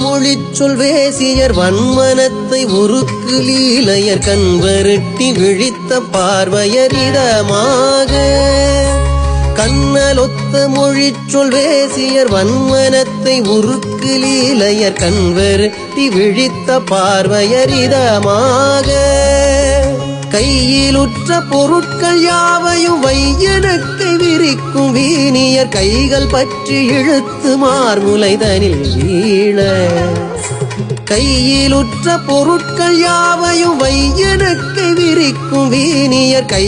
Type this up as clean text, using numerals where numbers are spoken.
மொழிச்சொல் வேசியர் வன்மனத்தை உருக்கு லீலையர் கண்வருட்டி விழித்த பார்வையர் இதமாக கண்ணலொத்த மொழிச்சொல் வேசியர் வன்மனத்தை உருக்கு லீலையர் கண்வருட்டி விழித்த பார்வையர் இதமாக கையிலுற்ற பொருட்கள் யாவையும் வையனுக்கு விரிக்கும் வீணியர் கைகள் பற்றி இழுத்து மார்முலைதனில் வீழ கையிலுற்ற பொருட்கள் யாவையும் வையனுக்கு விரிக்கும் வீணியர் கை